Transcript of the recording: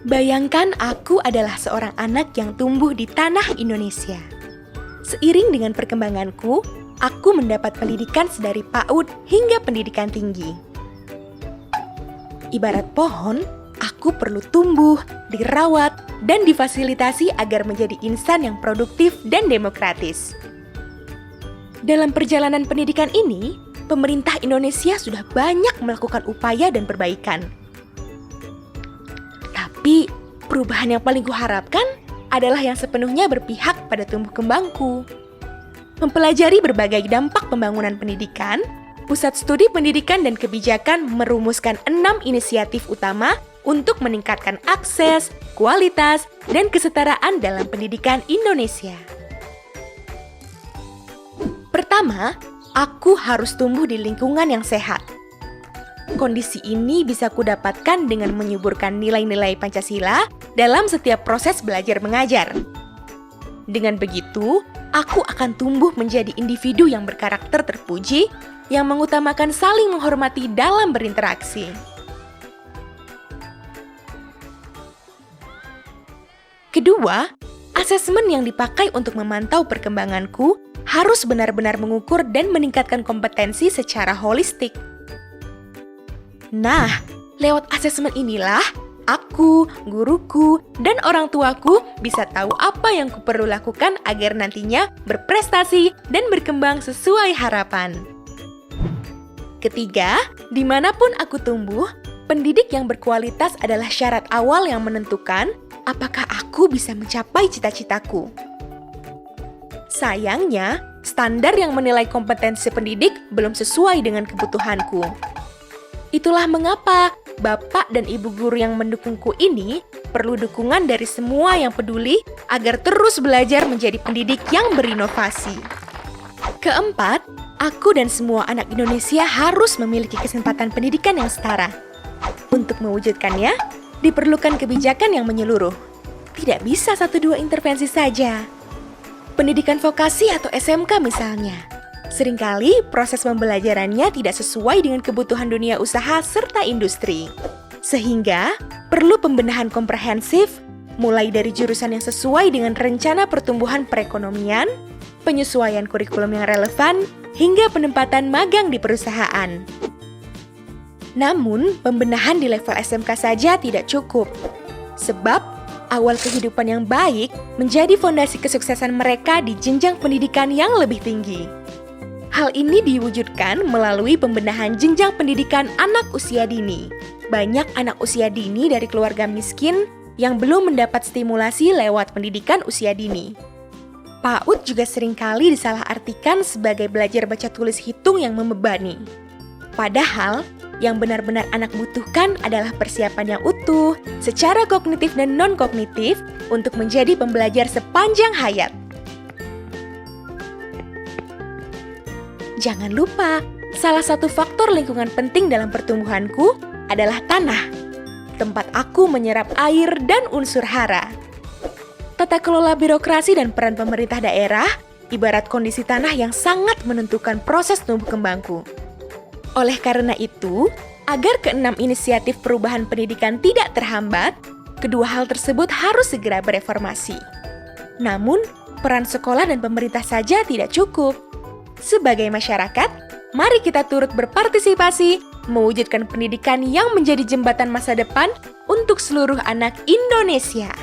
Bayangkan aku adalah seorang anak yang tumbuh di tanah Indonesia. Seiring dengan perkembanganku, aku mendapat pendidikan sedari PAUD hingga pendidikan tinggi. Ibarat pohon, aku perlu tumbuh, dirawat, dan difasilitasi agar menjadi insan yang produktif dan demokratis. Dalam perjalanan pendidikan ini, pemerintah Indonesia sudah banyak melakukan upaya dan perbaikan. Tapi, perubahan yang paling kuharapkan adalah yang sepenuhnya berpihak pada tumbuh kembangku. Mempelajari berbagai dampak pembangunan pendidikan, Pusat Studi Pendidikan dan Kebijakan merumuskan 6 inisiatif utama untuk meningkatkan akses, kualitas, dan kesetaraan dalam pendidikan Indonesia. Pertama, aku harus tumbuh di lingkungan yang sehat. Kondisi ini bisa kudapatkan dengan menyuburkan nilai-nilai Pancasila dalam setiap proses belajar mengajar. Dengan begitu, aku akan tumbuh menjadi individu yang berkarakter terpuji, yang mengutamakan saling menghormati dalam berinteraksi. Kedua, asesmen yang dipakai untuk memantau perkembanganku harus benar-benar mengukur dan meningkatkan kompetensi secara holistik. Nah, lewat asesmen inilah, aku, guruku, dan orang tuaku bisa tahu apa yang kuperlu lakukan agar nantinya berprestasi dan berkembang sesuai harapan. Ketiga, dimanapun aku tumbuh, pendidik yang berkualitas adalah syarat awal yang menentukan apakah aku bisa mencapai cita-citaku. Sayangnya, standar yang menilai kompetensi pendidik belum sesuai dengan kebutuhanku. Itulah mengapa Bapak dan Ibu guru yang mendukungku ini perlu dukungan dari semua yang peduli agar terus belajar menjadi pendidik yang berinovasi. Keempat, aku dan semua anak Indonesia harus memiliki kesempatan pendidikan yang setara. Untuk mewujudkannya, diperlukan kebijakan yang menyeluruh. Tidak bisa 1-2 intervensi saja. Pendidikan vokasi atau SMK misalnya. Seringkali proses pembelajarannya tidak sesuai dengan kebutuhan dunia usaha serta industri. Sehingga perlu pembenahan komprehensif, mulai dari jurusan yang sesuai dengan rencana pertumbuhan perekonomian, penyesuaian kurikulum yang relevan, hingga penempatan magang di perusahaan. Namun, pembenahan di level SMK saja tidak cukup. Sebab, awal kehidupan yang baik menjadi fondasi kesuksesan mereka di jenjang pendidikan yang lebih tinggi. Hal ini diwujudkan melalui pembenahan jenjang pendidikan anak usia dini. Banyak anak usia dini dari keluarga miskin yang belum mendapat stimulasi lewat pendidikan usia dini. PAUD juga seringkali disalahartikan sebagai belajar baca tulis hitung yang membebani. Padahal, yang benar-benar anak butuhkan adalah persiapan yang utuh, secara kognitif dan non-kognitif, untuk menjadi pembelajar sepanjang hayat. Jangan lupa, salah satu faktor lingkungan penting dalam pertumbuhanku adalah tanah, tempat aku menyerap air dan unsur hara. Tata kelola birokrasi dan peran pemerintah daerah ibarat kondisi tanah yang sangat menentukan proses tumbuh kembangku. Oleh karena itu, agar ke-6 inisiatif perubahan pendidikan tidak terhambat, kedua hal tersebut harus segera bereformasi. Namun, peran sekolah dan pemerintah saja tidak cukup. Sebagai masyarakat, mari kita turut berpartisipasi mewujudkan pendidikan yang menjadi jembatan masa depan untuk seluruh anak Indonesia.